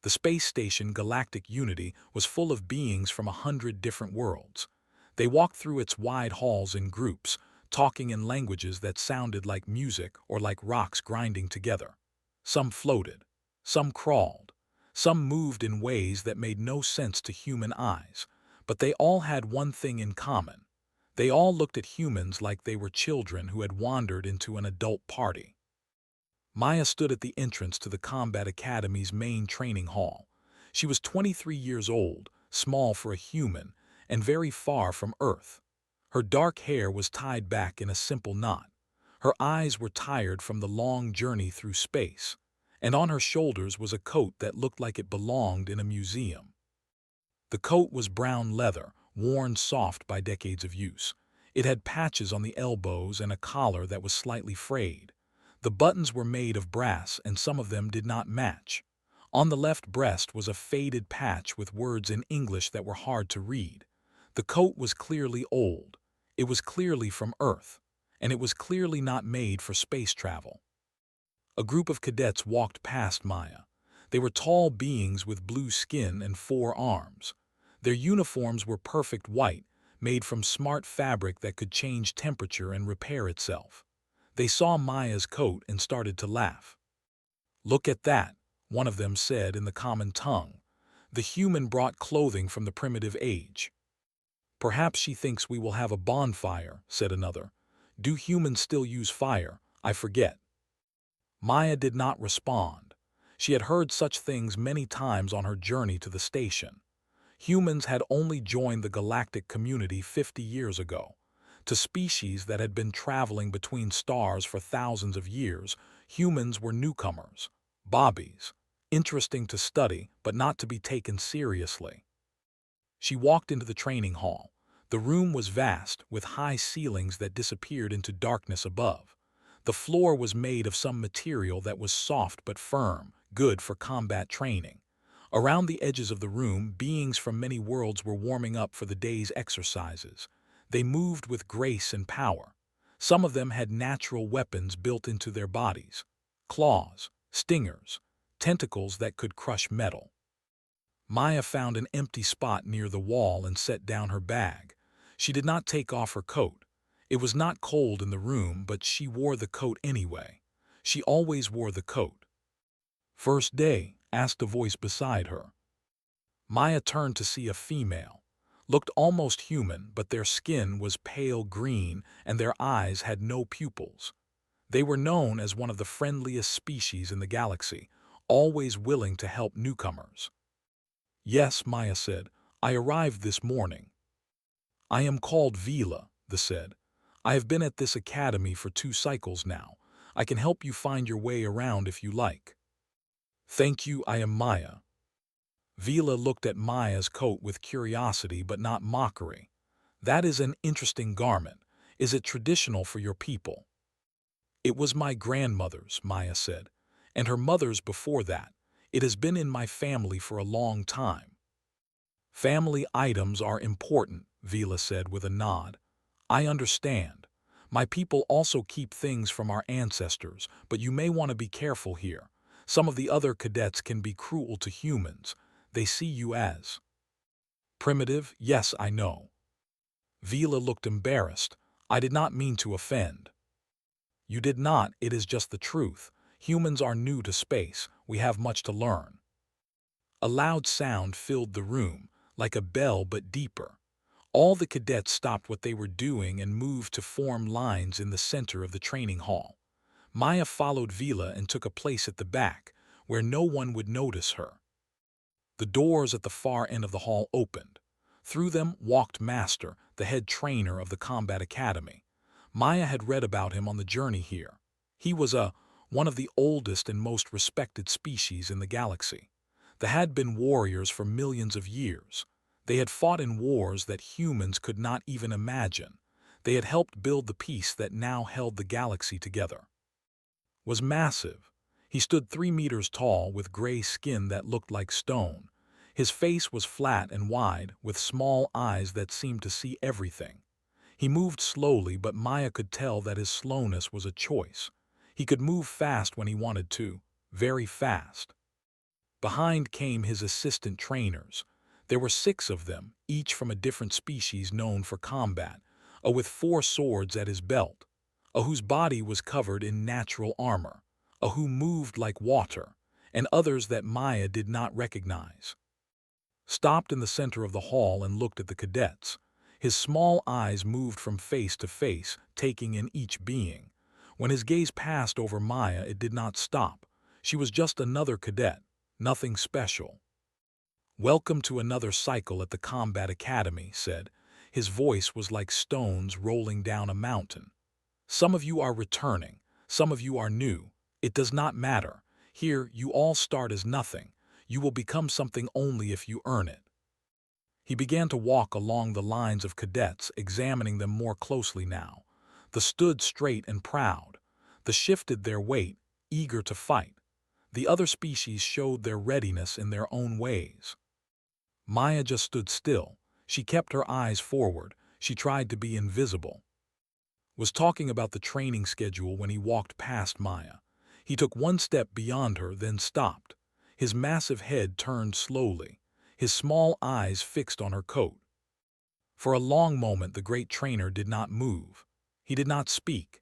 The space station Galactic Unity was full of beings from 100 different worlds. They walked through its wide halls in groups, talking in languages that sounded like music or like rocks grinding together. Some floated, some crawled, some moved in ways that made no sense to human eyes, but they all had one thing in common. They all looked at humans like they were children who had wandered into an adult party. Maya stood at the entrance to the Combat Academy's main training hall. She was 23 years old, small for a human, and very far from Earth. Her dark hair was tied back in a simple knot. Her eyes were tired from the long journey through space, and on her shoulders was a coat that looked like it belonged in a museum. The coat was brown leather, worn soft by decades of use. It had patches on the elbows and a collar that was slightly frayed. The buttons were made of brass and some of them did not match. On the left breast was a faded patch with words in English that were hard to read. The coat was clearly old. It was clearly from Earth, and it was clearly not made for space travel. A group of cadets walked past Maya. They were tall beings with blue skin and 4 arms. Their uniforms were perfect white, made from smart fabric that could change temperature and repair itself. They saw Maya's coat and started to laugh. "Look at that," one of them said in the common tongue. "The human brought clothing from the primitive age." "Perhaps she thinks we will have a bonfire," said another. "Do humans still use fire? I forget." Maya did not respond. She had heard such things many times on her journey to the station. Humans had only joined the galactic community 50 years ago. To species that had been traveling between stars for thousands of years, humans were newcomers, bobbies, interesting to study but not to be taken seriously. She walked into the training hall. The room was vast, with high ceilings that disappeared into darkness above. The floor was made of some material that was soft but firm, good for combat training. Around the edges of the room, beings from many worlds were warming up for the day's exercises. They moved with grace and power. Some of them had natural weapons built into their bodies: claws, stingers, tentacles that could crush metal. Maya found an empty spot near the wall and set down her bag. She did not take off her coat. It was not cold in the room, but she wore the coat anyway. She always wore the coat. "First day?" asked a voice beside her. Maya turned to see a female. Looked almost human, but their skin was pale green and their eyes had no pupils. They were known as one of the friendliest species in the galaxy, always willing to help newcomers. "Yes," Maya said, "I arrived this morning." "I am called Vila," they said. "I have been at this academy for 2 cycles now. I can help you find your way around if you like." "Thank you, I am Maya." Vila looked at Maya's coat with curiosity but not mockery. "That is an interesting garment. Is it traditional for your people?" "It was my grandmother's," Maya said, "and her mother's before that. It has been in my family for a long time." "Family items are important," Vila said with a nod. "I understand. My people also keep things from our ancestors, but you may want to be careful here. Some of the other cadets can be cruel to humans. They see you as primitive." "Yes, I know." Vila looked embarrassed. "I did not mean to offend." "You did not, it is just the truth. Humans are new to space. We have much to learn." A loud sound filled the room, like a bell but deeper. All the cadets stopped what they were doing and moved to form lines in the center of the training hall. Maya followed Vila and took a place at the back, where no one would notice her. The doors at the far end of the hall opened. Through them walked Master, the head trainer of the Combat Academy. Maya had read about him on the journey here. He was one of the oldest and most respected species in the galaxy. They had been warriors for millions of years. They had fought in wars that humans could not even imagine. They had helped build the peace that now held the galaxy together. Was massive. He stood 3 meters tall with gray skin that looked like stone. His face was flat and wide, with small eyes that seemed to see everything. He moved slowly, but Maya could tell that his slowness was a choice. He could move fast when he wanted to, very fast. Behind came his assistant trainers. There were 6 of them, each from a different species known for combat, a with 4 swords at his belt, a whose body was covered in natural armor, a who moved like water, and others that Maya did not recognize. Stopped in the center of the hall and looked at the cadets. His small eyes moved from face to face, taking in each being. When his gaze passed over Maya, it did not stop. She was just another cadet, nothing special. "Welcome to another cycle at the Combat Academy," said. His voice was like stones rolling down a mountain. "Some of you are returning, some of you are new. It does not matter. Here, you all start as nothing. You will become something only if you earn it." He began to walk along the lines of cadets, examining them more closely now. The stood straight and proud. The shifted their weight, eager to fight. The other species showed their readiness in their own ways. Maya just stood still. She kept her eyes forward. She tried to be invisible. Was talking about the training schedule when he walked past Maya. He took one step beyond her, then stopped. His massive head turned slowly, his small eyes fixed on her coat. For a long moment the great trainer did not move. He did not speak.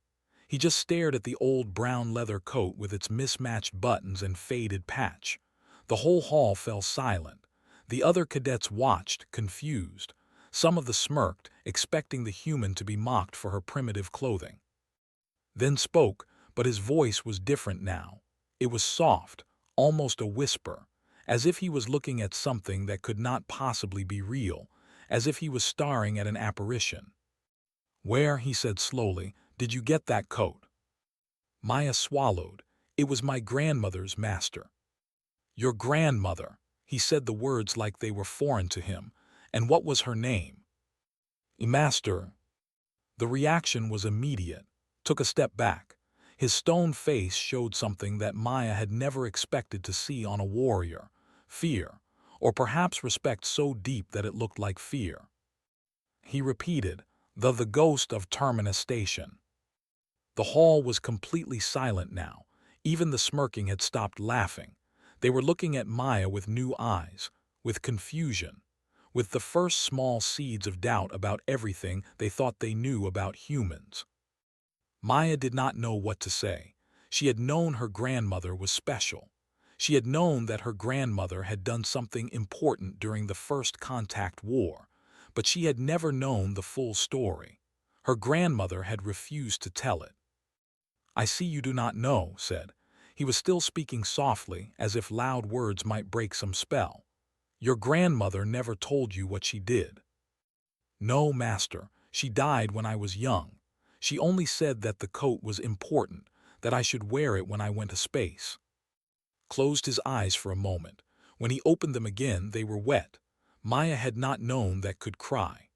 He just stared at the old brown leather coat with its mismatched buttons and faded patch. The whole hall fell silent. The other cadets watched, confused. Some of them smirked, expecting the human to be mocked for her primitive clothing. Then spoke, but his voice was different now. It was soft, almost a whisper, as if he was looking at something that could not possibly be real, as if he was staring at an apparition. "Where," he said slowly, "did you get that coat?" Maya swallowed. "It was my grandmother's, master." "Your grandmother?" He said the words like they were foreign to him. "And what was her name?" "Master." The reaction was immediate. Took a step back. His stone face showed something that Maya had never expected to see on a warrior: fear, or perhaps respect so deep that it looked like fear. He repeated, the ghost of Terminus Station." The hall was completely silent now. Even the smirking had stopped laughing. They were looking at Maya with new eyes, with confusion, with the first small seeds of doubt about everything they thought they knew about humans. Maya did not know what to say. She had known her grandmother was special. She had known that her grandmother had done something important during the First Contact War, but she had never known the full story. Her grandmother had refused to tell it. "I see you do not know," said. He was still speaking softly, as if loud words might break some spell. "Your grandmother never told you what she did." "No, master. She died when I was young. She only said that the coat was important, that I should wear it when I went to space." Closed his eyes for a moment. When he opened them again, they were wet. Maya had not known that could cry.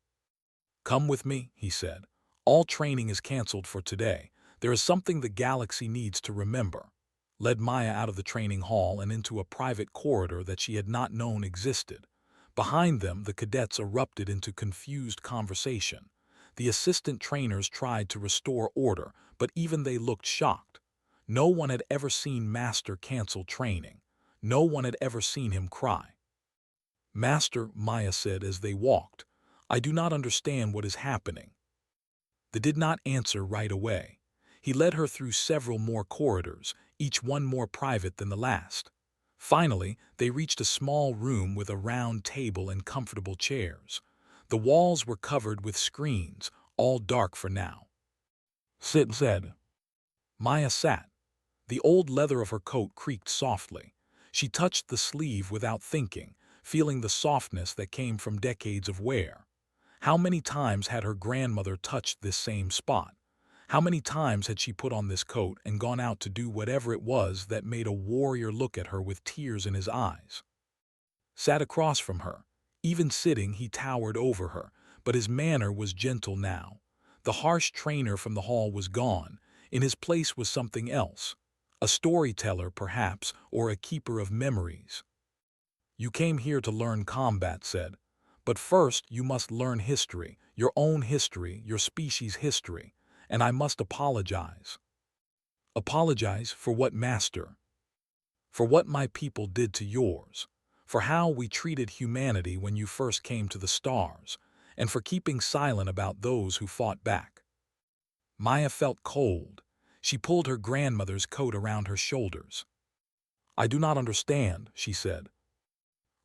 "Come with me," he said. "All training is canceled for today. There is something the galaxy needs to remember." Led Maya out of the training hall and into a private corridor that she had not known existed. Behind them, the cadets erupted into confused conversation. The assistant trainers tried to restore order, but even they looked shocked. No one had ever seen Master cancel training. No one had ever seen him cry. "Master," Maya said as they walked, "I do not understand what is happening." They did not answer right away. He led her through several more corridors, each one more private than the last. Finally, they reached a small room with a round table and comfortable chairs. The walls were covered with screens, all dark for now. "Sit," said. Maya sat. The old leather of her coat creaked softly. She touched the sleeve without thinking, feeling the softness that came from decades of wear. How many times had her grandmother touched this same spot? How many times had she put on this coat and gone out to do whatever it was that made a warrior look at her with tears in his eyes? Sat across from her. Even sitting, he towered over her, but his manner was gentle now. The harsh trainer from the hall was gone. In his place was something else. A storyteller, perhaps, or a keeper of memories. "You came here to learn combat," said. "But first you must learn history, your own history, your species' history. And I must apologize." "Apologize for what, master?" For what my people did to yours, for how we treated humanity when you first came to the stars, and for keeping silent about those who fought back." Maya felt cold. She pulled her grandmother's coat around her shoulders. "I do not understand," she said.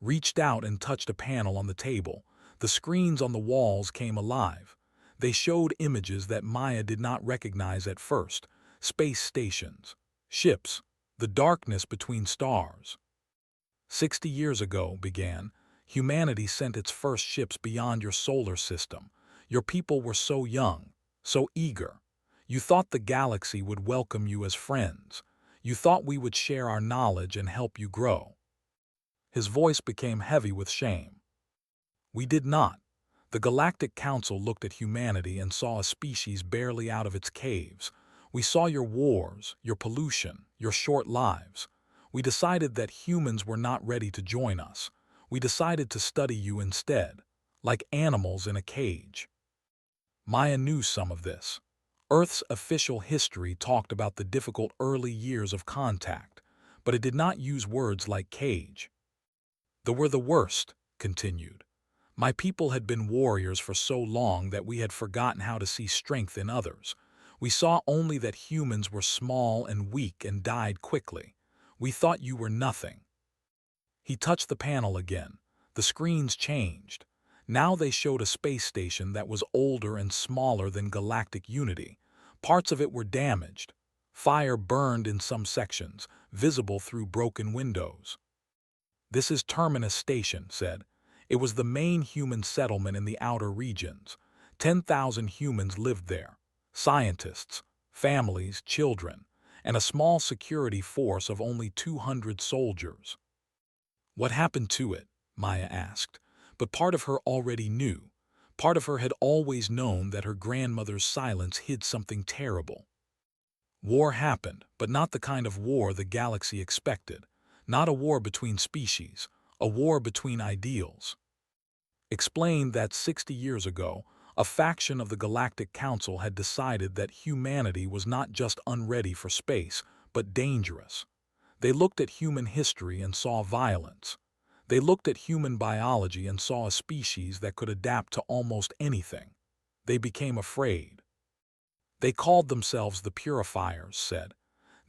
Reached out and touched a panel on the table. The screens on the walls came alive. They showed images that Maya did not recognize at first: space stations, ships, the darkness between stars. 60 years ago, began, humanity sent its first ships beyond your solar system. Your people were so young, so eager. You thought the galaxy would welcome you as friends. You thought we would share our knowledge and help you grow." His voice became heavy with shame. "We did not. The Galactic Council looked at humanity and saw a species barely out of its caves. We saw your wars, your pollution, your short lives. We decided that humans were not ready to join us. We decided to study you instead, like animals in a cage." Maya knew some of this. Earth's official history talked about the difficult early years of contact, but it did not use words like cage. "They were the worst," continued. "My people had been warriors for so long that we had forgotten how to see strength in others. We saw only that humans were small and weak and died quickly. We thought you were nothing." He touched the panel again. The screens changed. Now they showed a space station that was older and smaller than Galactic Unity. Parts of it were damaged. Fire burned in some sections, visible through broken windows. "This is Terminus Station," said. It was the main human settlement in the outer regions. 10,000 humans lived there. Scientists, families, children, and a small security force of only 200 soldiers. "What happened to it?" Maya asked. But part of her already knew. Part of her had always known that her grandmother's silence hid something terrible. War happened, but not the kind of war the galaxy expected. Not a war between species, a war between ideals. Explained that 60 years ago, a faction of the Galactic Council had decided that humanity was not just unready for space, but dangerous. They looked at human history and saw violence. They looked at human biology and saw a species that could adapt to almost anything. They became afraid. They called themselves the Purifiers, said.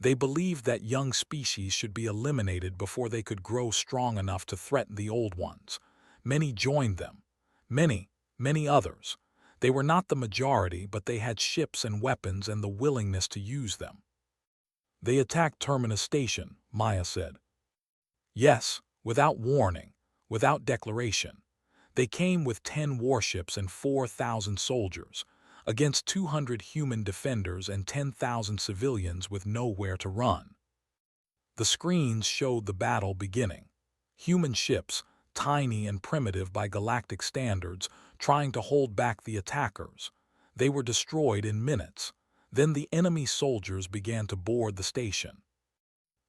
They believed that young species should be eliminated before they could grow strong enough to threaten the old ones. Many joined them. Many others. They were not the majority, but they had ships and weapons and the willingness to use them. They attacked Terminus Station, Maya said. Yes, without warning, without declaration. They came with 10 warships and 4,000 soldiers, against 200 human defenders and 10,000 civilians with nowhere to run. The screens showed the battle beginning. Human ships, tiny and primitive by galactic standards, trying to hold back the attackers. They were destroyed in minutes. Then the enemy soldiers began to board the station.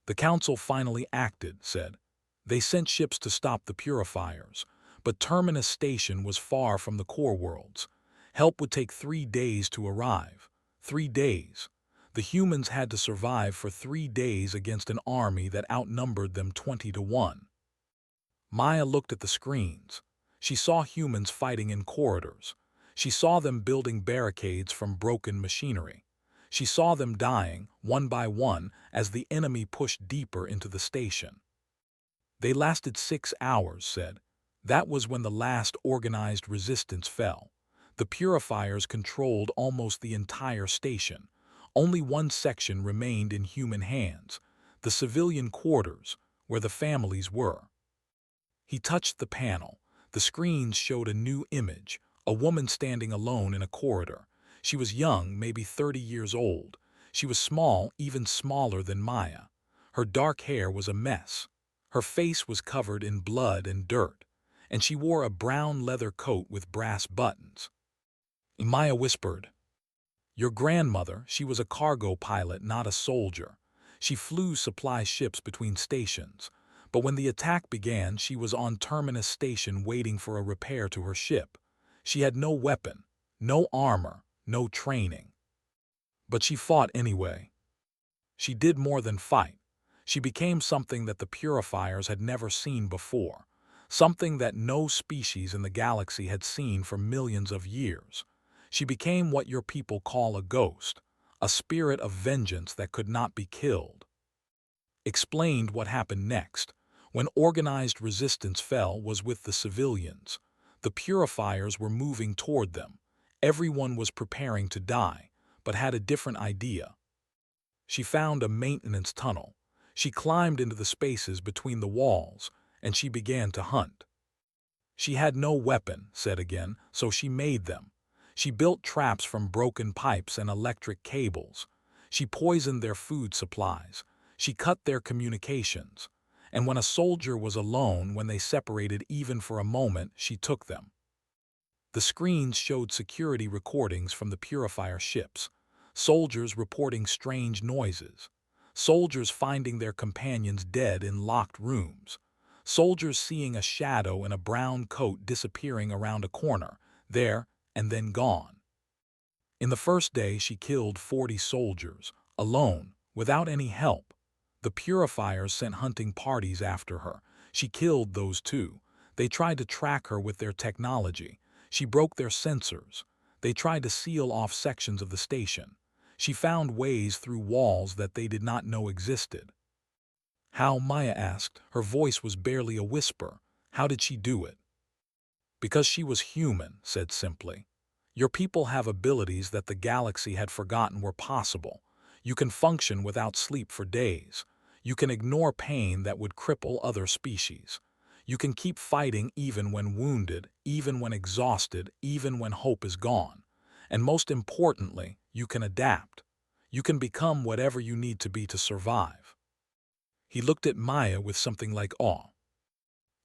The Council finally acted, said. They sent ships to stop the Purifiers, but Terminus Station was far from the core worlds. Help would take 3 days to arrive. 3 days. The humans had to survive for 3 days against an army that outnumbered them 20-1. Maya looked at the screens. She saw humans fighting in corridors. She saw them building barricades from broken machinery. She saw them dying, one by one, as the enemy pushed deeper into the station. They lasted 6 hours, said. That was when the last organized resistance fell. The Purifiers controlled almost the entire station. Only one section remained in human hands, the civilian quarters, where the families were. He touched the panel. The screens showed a new image, a woman standing alone in a corridor. She was young, maybe 30 years old. She was small, even smaller than Maya. Her dark hair was a mess. Her face was covered in blood and dirt, and she wore a brown leather coat with brass buttons. Maya whispered, "Your grandmother, she was a cargo pilot, not a soldier. She flew supply ships between stations. But when the attack began, she was on Terminus Station waiting for a repair to her ship. She had no weapon, no armor, no training. But she fought anyway. She did more than fight. She became something that the purifiers had never seen before, something that no species in the galaxy had seen for millions of years. She became what your people call a ghost, a spirit of vengeance that could not be killed. Explained what happened next. When organized resistance fell was with the civilians. The purifiers were moving toward them. Everyone was preparing to die, but had a different idea. She found a maintenance tunnel. She climbed into the spaces between the walls, and she began to hunt. She had no weapon, said again, so she made them. She built traps from broken pipes and electric cables. She poisoned their food supplies. She cut their communications. And when a soldier was alone, when they separated even for a moment, she took them. The screens showed security recordings from the purifier ships. Soldiers reporting strange noises. Soldiers finding their companions dead in locked rooms. Soldiers seeing a shadow in a brown coat disappearing around a corner, there and then gone. In the first day she killed 40 soldiers, alone, without any help. The purifiers sent hunting parties after her. She killed those too. They tried to track her with their technology. She broke their sensors. They tried to seal off sections of the station. She found ways through walls that they did not know existed. How, Maya asked. Her voice was barely a whisper. How did she do it? Because she was human, said simply. Your people have abilities that the galaxy had forgotten were possible. You can function without sleep for days. You can ignore pain that would cripple other species. You can keep fighting even when wounded, even when exhausted, even when hope is gone. And most importantly, you can adapt. You can become whatever you need to be to survive. He looked at Maya with something like awe.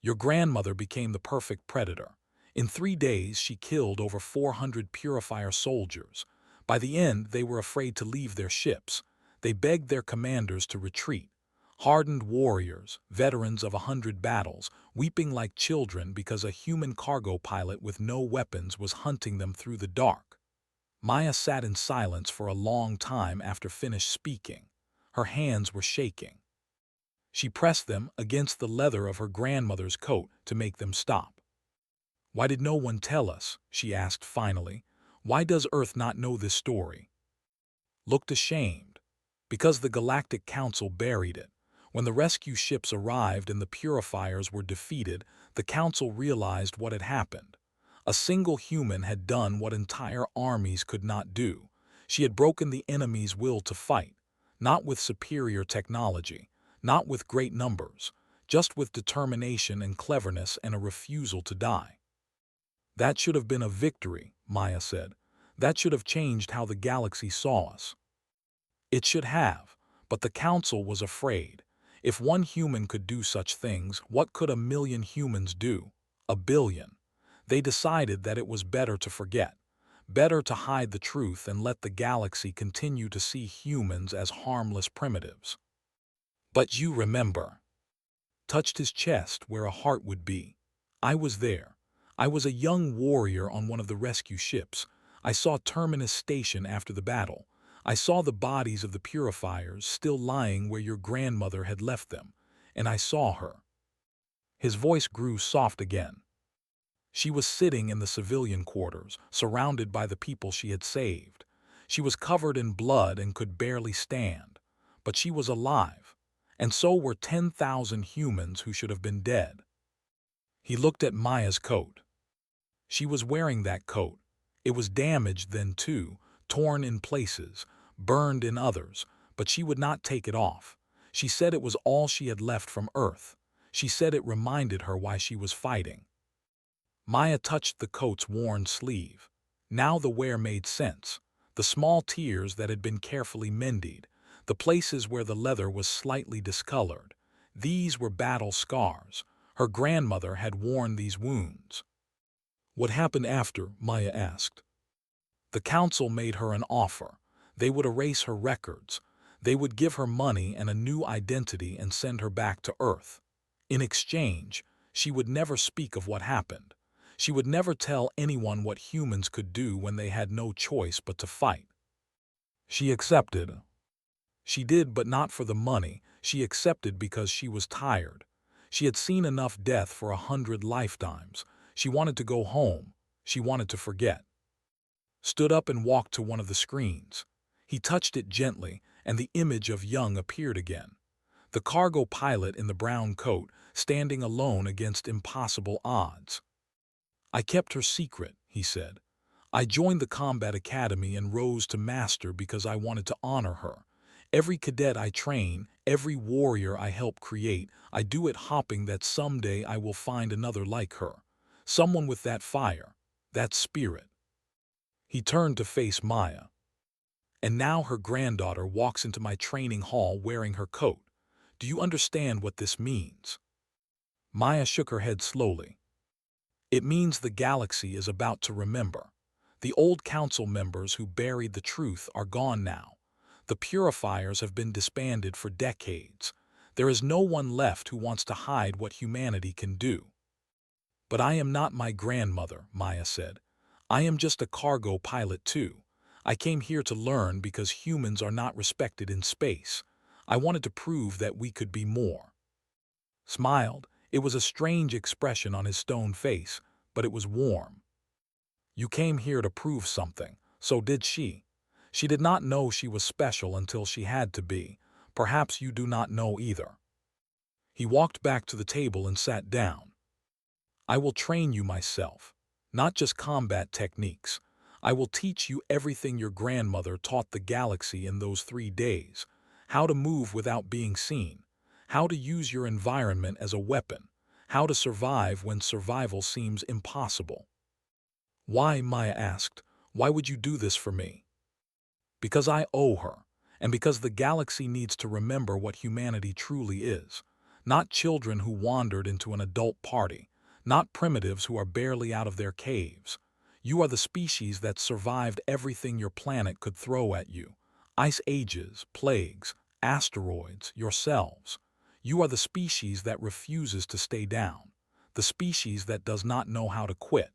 Your grandmother became the perfect predator. In 3 days, she killed over 400 purifier soldiers. By the end, they were afraid to leave their ships. They begged their commanders to retreat. Hardened warriors, veterans of 100 battles, weeping like children because a human cargo pilot with no weapons was hunting them through the dark. Maya sat in silence for a long time after finished speaking. Her hands were shaking. She pressed them against the leather of her grandmother's coat to make them stop. Why did no one tell us? She asked finally. Why does Earth not know this story? Looked ashamed. Because the Galactic Council buried it. When the rescue ships arrived and the purifiers were defeated, the Council realized what had happened. A single human had done what entire armies could not do. She had broken the enemy's will to fight, not with superior technology, not with great numbers, just with determination and cleverness and a refusal to die. That should have been a victory, Maya said. That should have changed how the galaxy saw us. It should have, but the Council was afraid. If one human could do such things, what could 1,000,000 humans do? 1,000,000,000. They decided that it was better to forget, better to hide the truth and let the galaxy continue to see humans as harmless primitives. But you remember. Touched his chest where a heart would be. I was there. I was a young warrior on one of the rescue ships. I saw Terminus Station after the battle. I saw the bodies of the purifiers still lying where your grandmother had left them, and I saw her. His voice grew soft again. She was sitting in the civilian quarters, surrounded by the people she had saved. She was covered in blood and could barely stand, but she was alive, and so were 10,000 humans who should have been dead. He looked at Maya's coat. She was wearing that coat. It was damaged then too, torn in places, burned in others, but she would not take it off. She said it was all she had left from Earth. She said it reminded her why she was fighting. Maya touched the coat's worn sleeve. Now the wear made sense. The small tears that had been carefully mended, the places where the leather was slightly discolored. These were battle scars. Her grandmother had worn these wounds. What happened after? Maya asked. The Council made her an offer. They would erase her records. They would give her money and a new identity and send her back to Earth. In exchange, she would never speak of what happened. She would never tell anyone what humans could do when they had no choice but to fight. She accepted. She did, but not for the money. She accepted because she was tired. She had seen enough death for 100 lifetimes. She wanted to go home. She wanted to forget. Stood up and walked to one of the screens. He touched it gently, and the image of Young appeared again. The cargo pilot in the brown coat, standing alone against impossible odds. "I kept her secret," he said. "I joined the combat academy and rose to master because I wanted to honor her. Every cadet I train, every warrior I help create, I do it hoping that someday I will find another like her. Someone with that fire, that spirit." He turned to face Maya. "And now her granddaughter walks into my training hall wearing her coat. Do you understand what this means?" Maya shook her head slowly. "It means the galaxy is about to remember. The old council members who buried the truth are gone now. The purifiers have been disbanded for decades. There is no one left who wants to hide what humanity can do." "But I am not my grandmother," Maya said. "I am just a cargo pilot too. I came here to learn because humans are not respected in space. I wanted to prove that we could be more." Smiled. It was a strange expression on his stone face, but it was warm. "You came here to prove something. So did she. She did not know she was special until she had to be. Perhaps you do not know either." He walked back to the table and sat down. "I will train you myself. Not just combat techniques. I will teach you everything your grandmother taught the galaxy in those 3 days. How to move without being seen. How to use your environment as a weapon. How to survive when survival seems impossible." "Why?" Maya asked. "Why would you do this for me?" "Because I owe her, and because the galaxy needs to remember what humanity truly is. Not children who wandered into an adult party. Not primitives who are barely out of their caves. You are the species that survived everything your planet could throw at you. Ice ages, plagues, asteroids, yourselves. You are the species that refuses to stay down. The species that does not know how to quit."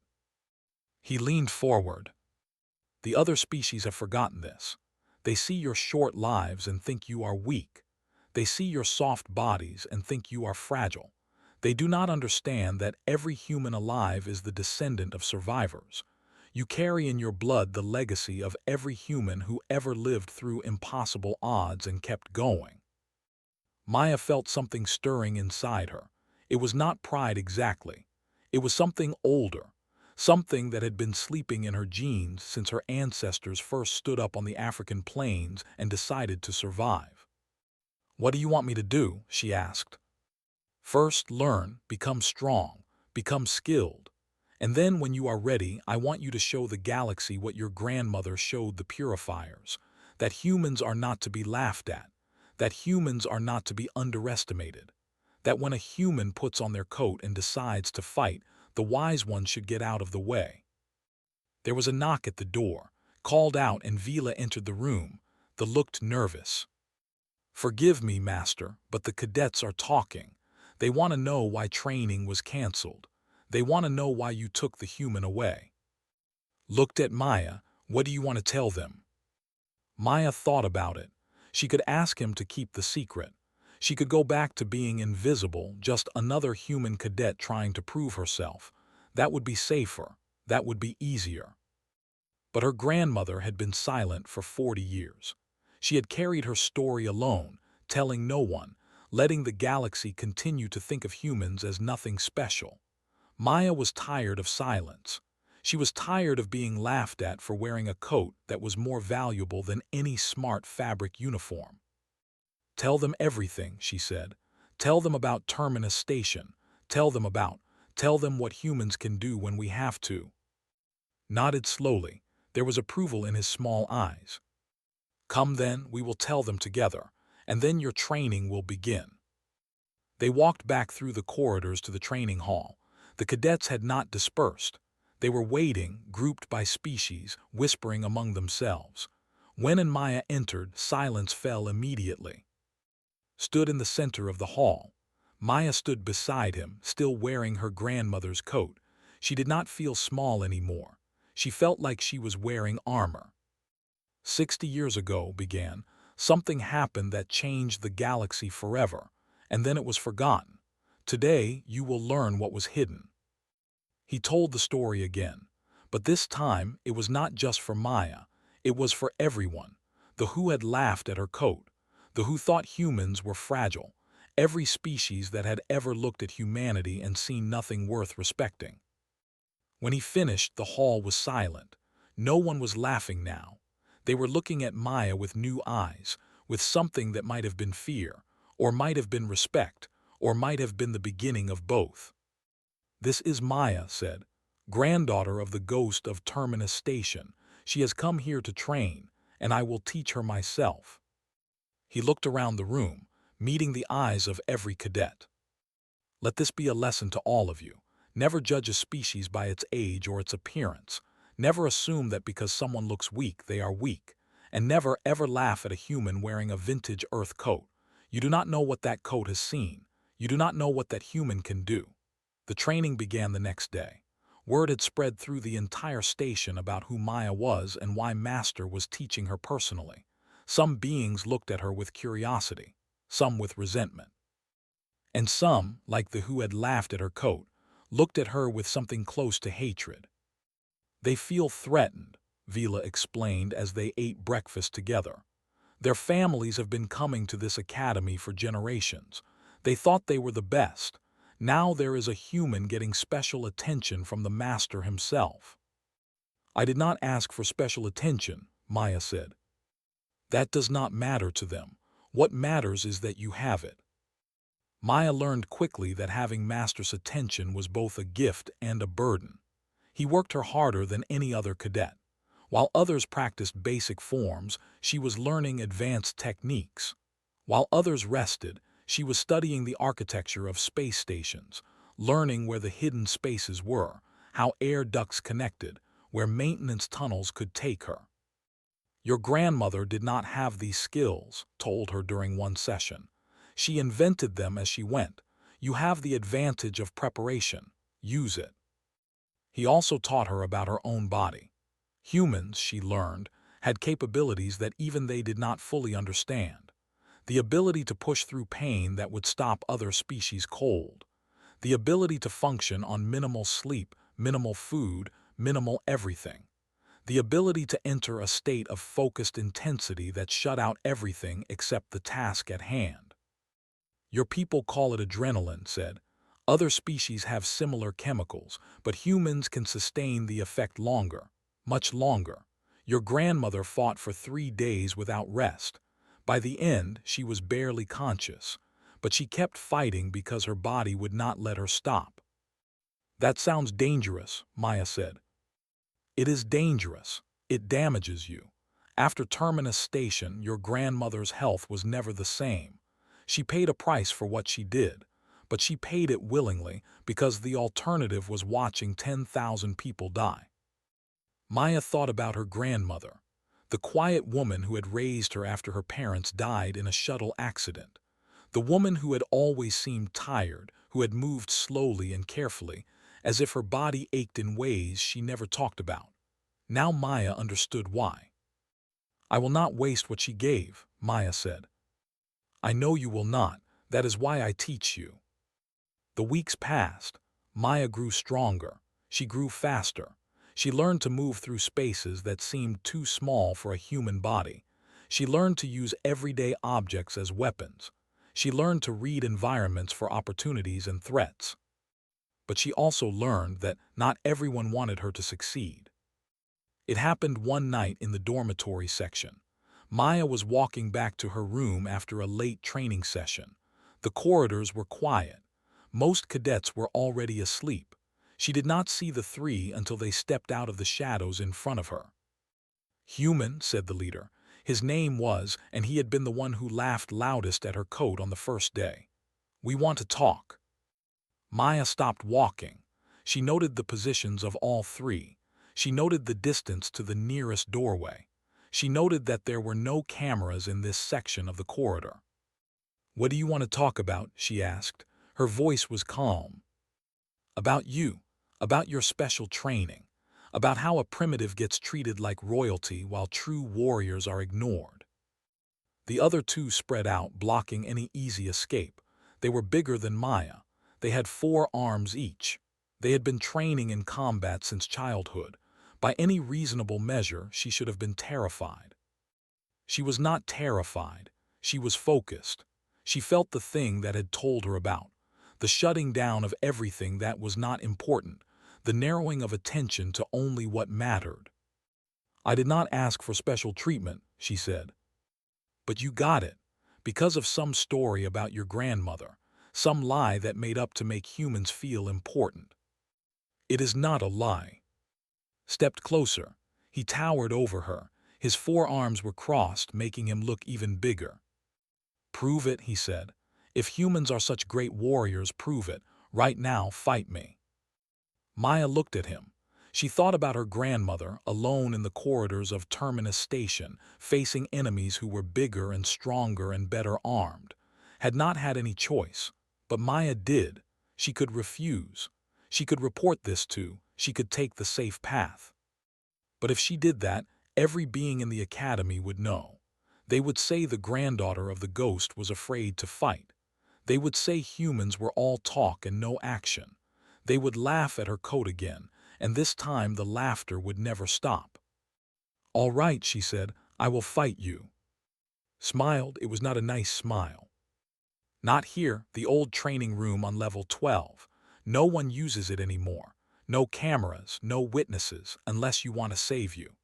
He leaned forward. "The other species have forgotten this. They see your short lives and think you are weak. They see your soft bodies and think you are fragile. They do not understand that every human alive is the descendant of survivors. You carry in your blood the legacy of every human who ever lived through impossible odds and kept going." Maya felt something stirring inside her. It was not pride exactly. It was something older, something that had been sleeping in her genes since her ancestors first stood up on the African plains and decided to survive. "What do you want me to do?" she asked. "First, learn, become strong, become skilled. And then when you are ready, I want you to show the galaxy what your grandmother showed the purifiers, that humans are not to be laughed at, that humans are not to be underestimated, that when a human puts on their coat and decides to fight, the wise ones should get out of the way." There was a knock at the door, called out, and Vila entered the room. The looked nervous. "Forgive me, master, but the cadets are talking. They want to know why training was canceled. They want to know why you took the human away." Looked at Maya. "What do you want to tell them?" Maya thought about it. She could ask him to keep the secret. She could go back to being invisible, just another human cadet trying to prove herself. That would be safer. That would be easier. But her grandmother had been silent for 40 years. She had carried her story alone, telling no one, letting the galaxy continue to think of humans as nothing special. Maya was tired of silence. She was tired of being laughed at for wearing a coat that was more valuable than any smart fabric uniform. "Tell them everything," she said. "Tell them about Terminus Station. Tell them what humans can do when we have to." Nodded slowly. There was approval in his small eyes. "Come then, we will tell them together, and then your training will begin." They walked back through the corridors to the training hall. The cadets had not dispersed. They were waiting, grouped by species, whispering among themselves. When and Maya entered, silence fell immediately. Stood in the center of the hall. Maya stood beside him, still wearing her grandmother's coat. She did not feel small anymore. She felt like she was wearing armor. 60 years ago," began, Something happened that changed the galaxy forever, and then it was forgotten. Today, you will learn what was hidden. He told the story again, but this time it was not just for Maya, it was for everyone. The who had laughed at her coat, the who thought humans were fragile, every species that had ever looked at humanity and seen nothing worth respecting. When he finished, the hall was silent. No one was laughing now. They were looking at Maya with new eyes, with something that might have been fear, or might have been respect, or might have been the beginning of both. "This is Maya," said, "granddaughter of the ghost of Terminus Station. She has come here to train, and I will teach her myself." He looked around the room, meeting the eyes of every cadet. "Let this be a lesson to all of you. Never judge a species by its age or its appearance. Never assume that because someone looks weak, they are weak. And never ever laugh at a human wearing a vintage Earth coat. You do not know what that coat has seen. You do not know what that human can do." The training began the next day. Word had spread through the entire station about who Maya was and why Master was teaching her personally. Some beings looked at her with curiosity, some with resentment. And some, like the who had laughed at her coat, looked at her with something close to hatred. "They feel threatened," Vila explained as they ate breakfast together. "Their families have been coming to this academy for generations. They thought they were the best. Now there is a human getting special attention from the Master himself." "I did not ask for special attention," Maya said. "That does not matter to them. What matters is that you have it." Maya learned quickly that having Master's attention was both a gift and a burden. He worked her harder than any other cadet. While others practiced basic forms, she was learning advanced techniques. While others rested, she was studying the architecture of space stations, learning where the hidden spaces were, how air ducts connected, where maintenance tunnels could take her. "Your grandmother did not have these skills," told her during one session. "She invented them as she went. You have the advantage of preparation. Use it." He also taught her about her own body. Humans, she learned, had capabilities that even they did not fully understand. The ability to push through pain that would stop other species cold. The ability to function on minimal sleep, minimal food, minimal everything. The ability to enter a state of focused intensity that shut out everything except the task at hand. "Your people call it adrenaline," said. "Other species have similar chemicals, but humans can sustain the effect longer, much longer. Your grandmother fought for 3 days without rest. By the end, she was barely conscious, but she kept fighting because her body would not let her stop." "That sounds dangerous," Maya said. "It is dangerous. It damages you. After Terminus Station, your grandmother's health was never the same. She paid a price for what she did, but she paid it willingly because the alternative was watching 10,000 people die." Maya thought about her grandmother, the quiet woman who had raised her after her parents died in a shuttle accident, the woman who had always seemed tired, who had moved slowly and carefully, as if her body ached in ways she never talked about. Now Maya understood why. "I will not waste what she gave," Maya said. "I know you will not. That is why I teach you." The weeks passed. Maya grew stronger. She grew faster. She learned to move through spaces that seemed too small for a human body. She learned to use everyday objects as weapons. She learned to read environments for opportunities and threats. But she also learned that not everyone wanted her to succeed. It happened one night in the dormitory section. Maya was walking back to her room after a late training session. The corridors were quiet. Most cadets were already asleep. She did not see the three until they stepped out of the shadows in front of her. "Human," said the leader. His name was, and he had been the one who laughed loudest at her coat on the first day. "We want to talk." Maya stopped walking. She noted the positions of all three. She noted the distance to the nearest doorway. She noted that there were no cameras in this section of the corridor. "What do you want to talk about?" she asked. Her voice was calm. "About you, about your special training, about how a primitive gets treated like royalty while true warriors are ignored." The other two spread out, blocking any easy escape. They were bigger than Maya. They had 4 arms each. They had been training in combat since childhood. By any reasonable measure, she should have been terrified. She was not terrified. She was focused. She felt the thing that had told her about, the shutting down of everything that was not important, the narrowing of attention to only what mattered. "I did not ask for special treatment," she said. "But you got it, because of some story about your grandmother, some lie that made up to make humans feel important." "It is not a lie." Stepped closer. He towered over her. His 4 arms were crossed, making him look even bigger. "Prove it," he said. "If humans are such great warriors, prove it. Right now, fight me." Maya looked at him. She thought about her grandmother, alone in the corridors of Terminus Station, facing enemies who were bigger and stronger and better armed. Had not had any choice. But Maya did. She could refuse. She could report this to. She could take the safe path. But if she did that, every being in the academy would know. They would say the granddaughter of the ghost was afraid to fight. They would say humans were all talk and no action. They would laugh at her code again, and this time the laughter would never stop. "All right," she said, "I will fight you." Smiled. It was not a nice smile. "Not here, the old training room on level 12. No one uses it anymore. No cameras, no witnesses, unless you want to save you."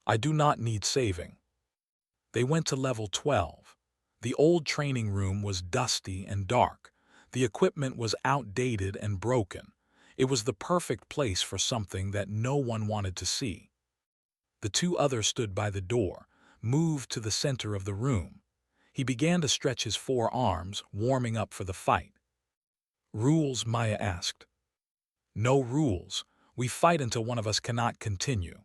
"I do not need saving." They went to level 12. The old training room was dusty and dark. The equipment was outdated and broken. It was the perfect place for something that no one wanted to see. The 2 others stood by the door, moved to the center of the room. He began to stretch his 4 arms, warming up for the fight. "Rules?" Maya asked. "No rules. We fight until one of us cannot continue."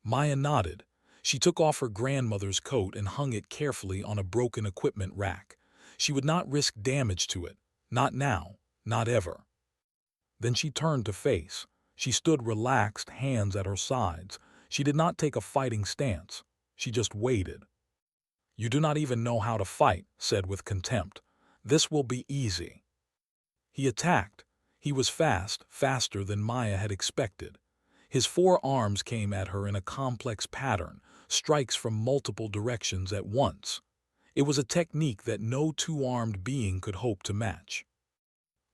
Maya nodded. She took off her grandmother's coat and hung it carefully on a broken equipment rack. She would not risk damage to it. Not now. Not ever. Then she turned to face. She stood relaxed, hands at her sides. She did not take a fighting stance. She just waited. "You do not even know how to fight," said with contempt. "This will be easy." He attacked. He was fast, faster than Maya had expected. His 4 arms came at her in a complex pattern, strikes from multiple directions at once. It was a technique that no 2-armed being could hope to match.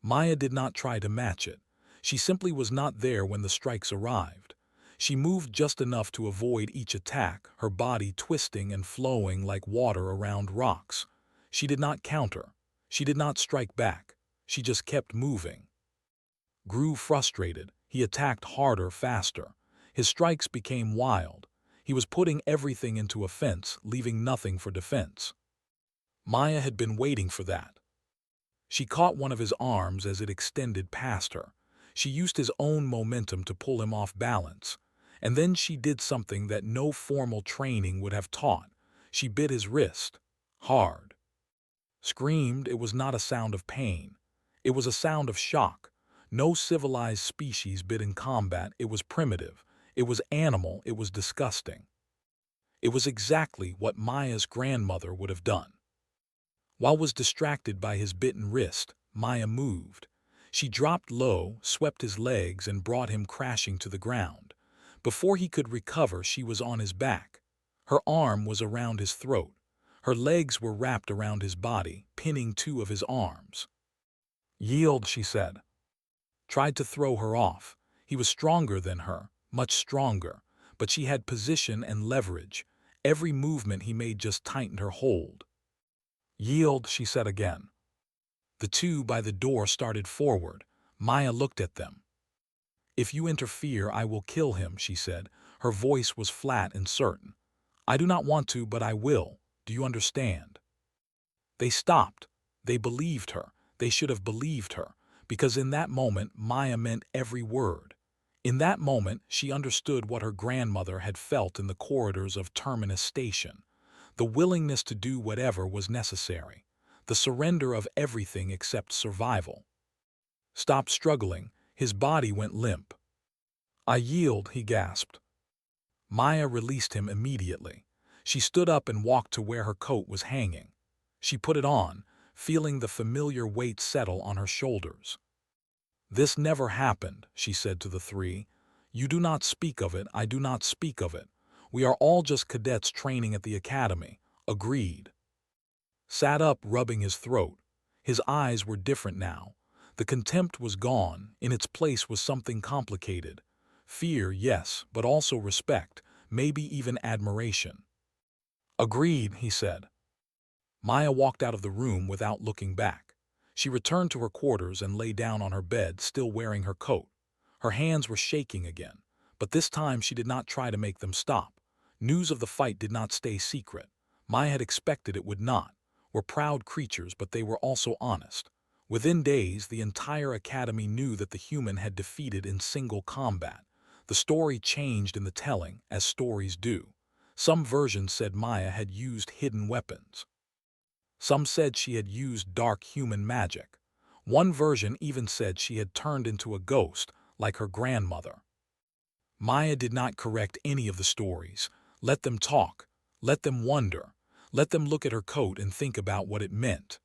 Maya did not try to match it. She simply was not there when the strikes arrived. She moved just enough to avoid each attack, her body twisting and flowing like water around rocks. She did not counter. She did not strike back. She just kept moving. Grew frustrated. He attacked harder, faster. His strikes became wild. He was putting everything into offense, leaving nothing for defense. Maya had been waiting for that. She caught one of his arms as it extended past her. She used his own momentum to pull him off balance. And then she did something that no formal training would have taught. She bit his wrist. Hard. Screamed. It was not a sound of pain. It was a sound of shock. No civilized species bit in combat. It was primitive. It was animal. It was disgusting. It was exactly what Maya's grandmother would have done. While was distracted by his bitten wrist, Maya moved. She dropped low, swept his legs, and brought him crashing to the ground. Before he could recover, she was on his back. Her arm was around his throat. Her legs were wrapped around his body, pinning 2 of his arms. "Yield," she said. Tried to throw her off. He was stronger than her, much stronger, but she had position and leverage. Every movement he made just tightened her hold. "Yield," she said again. The 2 by the door started forward. Maya looked at them. "If you interfere, I will kill him," she said. Her voice was flat and certain. "I do not want to, but I will. Do you understand?" They stopped. They believed her. They should have believed her, because in that moment Maya meant every word. In that moment she understood what her grandmother had felt in the corridors of Terminus Station. The willingness to do whatever was necessary. The surrender of everything except survival. Stopped struggling. His body went limp. "I yield," he gasped. Maya released him immediately. She stood up and walked to where her coat was hanging. She put it on, feeling the familiar weight settle on her shoulders. "This never happened," she said to the three. "You do not speak of it, I do not speak of it. We are all just cadets training at the academy." Agreed. Sat up, rubbing his throat. His eyes were different now. The contempt was gone. In its place was something complicated. Fear, yes, but also respect, maybe even admiration. "Agreed," he said. Maya walked out of the room without looking back. She returned to her quarters and lay down on her bed, still wearing her coat. Her hands were shaking again, but this time she did not try to make them stop. News of the fight did not stay secret. Maya had expected it would not. Were proud creatures, but they were also honest. Within days, the entire academy knew that the human had defeated in single combat. The story changed in the telling, as stories do. Some versions said Maya had used hidden weapons. Some said she had used dark human magic. One version even said she had turned into a ghost, like her grandmother. Maya did not correct any of the stories. Let them talk. Let them wonder. Let them look at her coat and think about what it meant.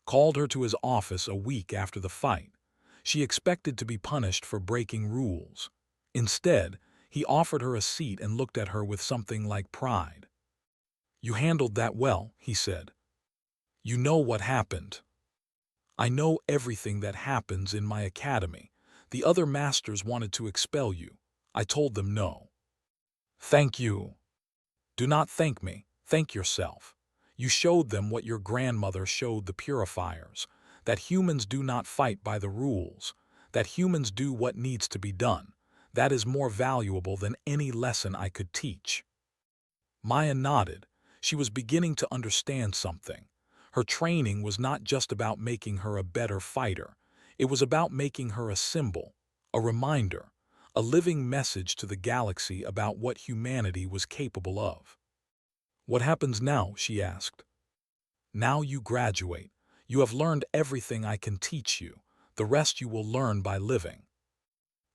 Called her to his office a week after the fight. She expected to be punished for breaking rules. Instead, he offered her a seat and looked at her with something like pride. "You handled that well," he said. "You know what happened." "I know everything that happens in my academy. The other masters wanted to expel you. I told them no." "Thank you." "Do not thank me. Thank yourself. You showed them what your grandmother showed the purifiers, that humans do not fight by the rules, that humans do what needs to be done. That is more valuable than any lesson I could teach." Maya nodded. She was beginning to understand something. Her training was not just about making her a better fighter. It was about making her a symbol, a reminder, a living message to the galaxy about what humanity was capable of. "What happens now?" she asked. "Now you graduate. You have learned everything I can teach you. The rest you will learn by living."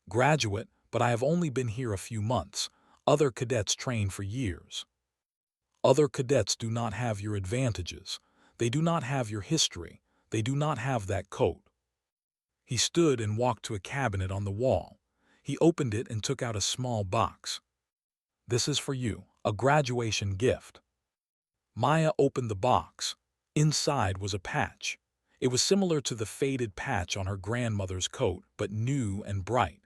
"Graduate, but I have only been here a few months. Other cadets train for years." "Other cadets do not have your advantages. They do not have your history. They do not have that coat." He stood and walked to a cabinet on the wall. He opened it and took out a small box. "This is for you, a graduation gift." Maya opened the box. Inside was a patch. It was similar to the faded patch on her grandmother's coat, but new and bright.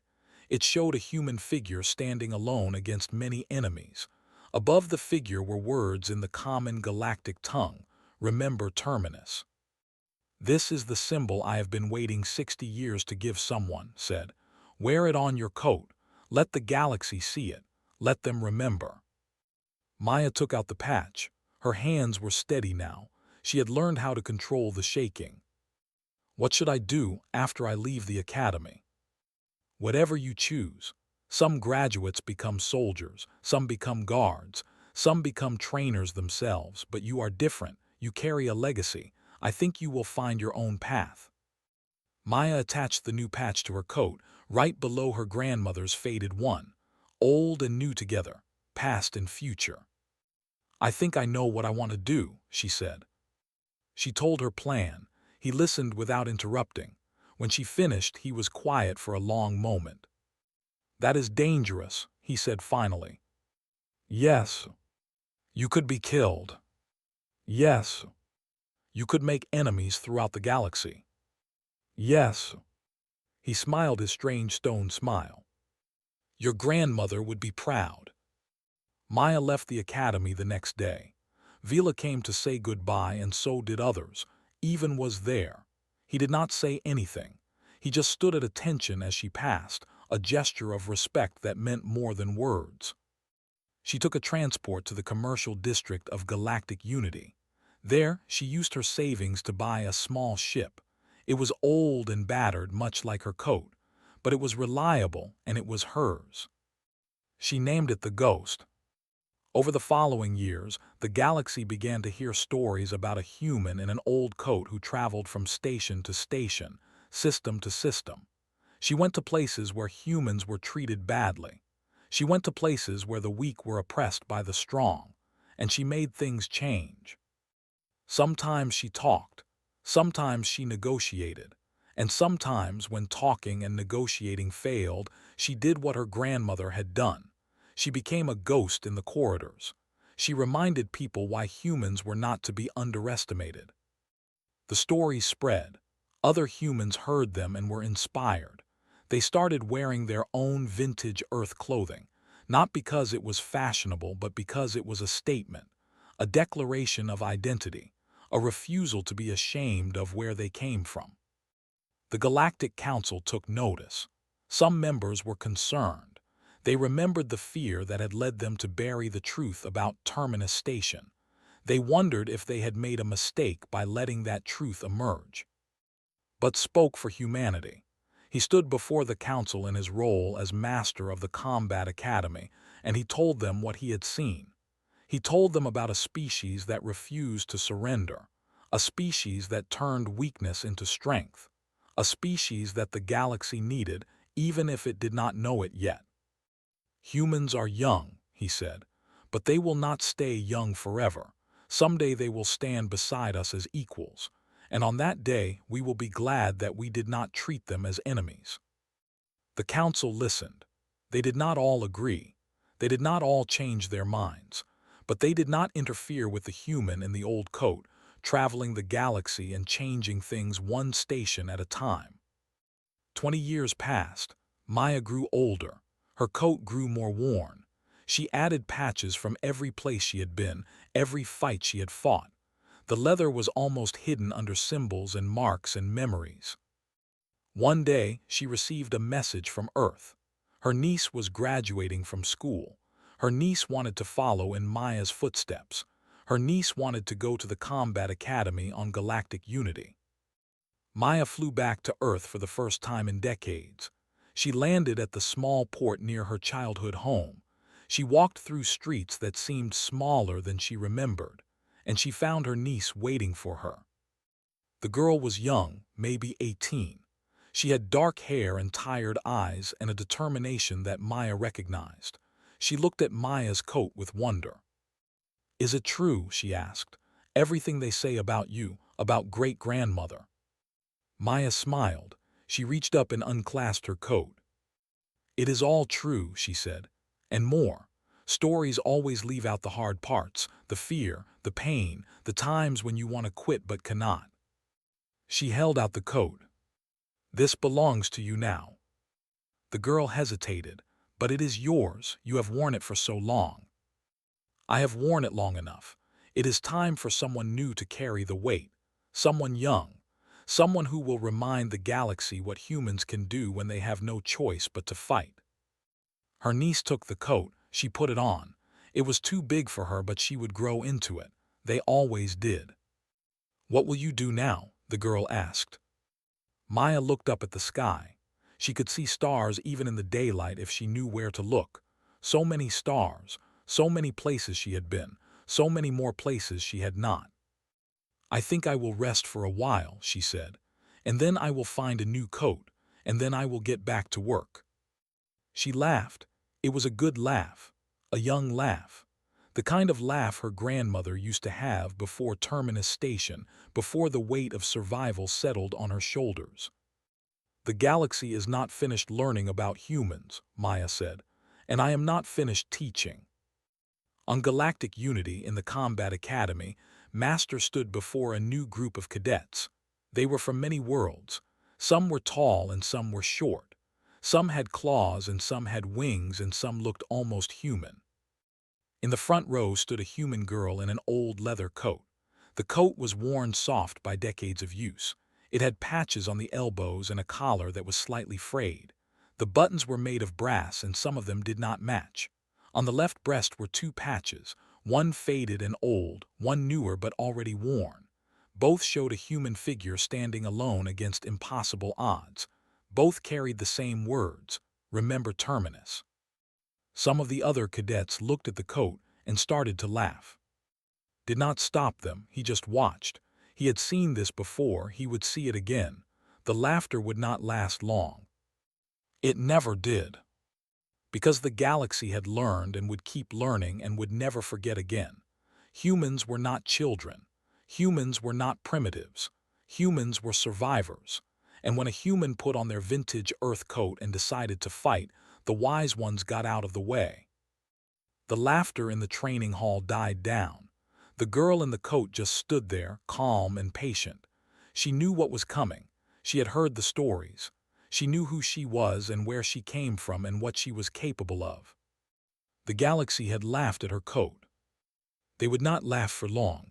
It showed a human figure standing alone against many enemies. Above the figure were words in the common galactic tongue, "Remember Terminus." "This is the symbol I have been waiting 60 years to give someone," said. "Wear it on your coat. Let the galaxy see it. Let them remember." Maya took out the patch. Her hands were steady now. She had learned how to control the shaking. "What should I do after I leave the academy?" "Whatever you choose. Some graduates become soldiers, some become guards, some become trainers themselves, but you are different. You carry a legacy. I think you will find your own path." Maya attached the new patch to her coat, right below her grandmother's faded one. Old and new together, past and future. "I think I know what I want to do," she said. She told her plan. He listened without interrupting. When she finished, he was quiet for a long moment. "That is dangerous," he said finally. "Yes. You could be killed." "Yes. You could make enemies throughout the galaxy." "Yes." He smiled his strange stone smile. "Your grandmother would be proud." Maya left the academy the next day. Vila came to say goodbye, and so did others. Even was there. He did not say anything. He just stood at attention as she passed, a gesture of respect that meant more than words. She took a transport to the commercial district of Galactic Unity. There, she used her savings to buy a small ship. It was old and battered, much like her coat, but it was reliable and it was hers. She named it the Ghost. Over the following years, the galaxy began to hear stories about a human in an old coat who traveled from station to station, system to system. She went to places where humans were treated badly. She went to places where the weak were oppressed by the strong. and she made things change. Sometimes she talked, sometimes she negotiated, and sometimes when talking and negotiating failed, she did what her grandmother had done. She became a ghost in the corridors. She reminded people why humans were not to be underestimated. The stories spread. Other humans heard them and were inspired. They started wearing their own vintage Earth clothing, not because it was fashionable, but because it was a statement, a declaration of identity, a refusal to be ashamed of where they came from. The Galactic Council took notice. Some members were concerned. They remembered the fear that had led them to bury the truth about Terminus Station. They wondered if they had made a mistake by letting that truth emerge. But spoke for humanity. He stood before the council in his role as master of the Combat Academy, and he told them what he had seen. He told them about a species that refused to surrender, a species that turned weakness into strength, a species that the galaxy needed even if it did not know it yet. Humans are young, he said, but they will not stay young forever. Someday they will stand beside us as equals, and on that day we will be glad that we did not treat them as enemies. The council listened. They did not all agree. They did not all change their minds, but they did not interfere with the human in the old coat, traveling the galaxy and changing things one station at a time. 20 years passed. Maya grew older. Her coat grew more worn. She added patches from every place she had been, every fight she had fought. The leather was almost hidden under symbols and marks and memories. One day, she received a message from Earth. Her niece was graduating from school. Her niece wanted to follow in Maya's footsteps. Her niece wanted to go to the Combat Academy on Galactic Unity. Maya flew back to Earth for the first time in decades. She landed at the small port near her childhood home. She walked through streets that seemed smaller than she remembered, and she found her niece waiting for her. The girl was young, maybe 18. She had dark hair and tired eyes and a determination that Maya recognized. She looked at Maya's coat with wonder. "Is it true?" she asked. "Everything they say about you, about great-grandmother?" Maya smiled. She reached up and unclasped her coat. "It is all true," she said, "and more. Stories always leave out the hard parts, the fear, the pain, the times when you want to quit but cannot." She held out the coat. "This belongs to you now." The girl hesitated. "But it is yours. You have worn it for so long." "I have worn it long enough. It is time for someone new to carry the weight. Someone young. Someone who will remind the galaxy what humans can do when they have no choice but to fight." Her niece took the coat. She put it on. It was too big for her, but she would grow into it. They always did. "What will you do now?" the girl asked. Maya looked up at the sky. She could see stars even in the daylight if she knew where to look. So many stars, so many places she had been, so many more places she had not. "I think I will rest for a while," she said, "and then I will find a new coat, and then I will get back to work." She laughed. It was a good laugh, a young laugh, the kind of laugh her grandmother used to have before Terminus Station, before the weight of survival settled on her shoulders. "The galaxy is not finished learning about humans," Maya said, "and I am not finished teaching." On Galactic Unity in the Combat Academy, Master stood before a new group of cadets. They were from many worlds. Some were tall and some were short. Some had claws and some had wings and some looked almost human. In the front row stood a human girl in an old leather coat. The coat was worn soft by decades of use. It had patches on the elbows and a collar that was slightly frayed. The buttons were made of brass and some of them did not match. On the left breast were two patches, one faded and old, one newer but already worn. Both showed a human figure standing alone against impossible odds. Both carried the same words, "Remember Terminus." Some of the other cadets looked at the coat and started to laugh. Did not stop them, he just watched. He had seen this before, he would see it again. The laughter would not last long. It never did. Because the galaxy had learned and would keep learning and would never forget again. Humans were not children. Humans were not primitives. Humans were survivors. And when a human put on their vintage Earth coat and decided to fight, the wise ones got out of the way. The laughter in the training hall died down. The girl in the coat just stood there, calm and patient. She knew what was coming. She had heard the stories. She knew who she was and where she came from and what she was capable of. The galaxy had laughed at her coat. They would not laugh for long.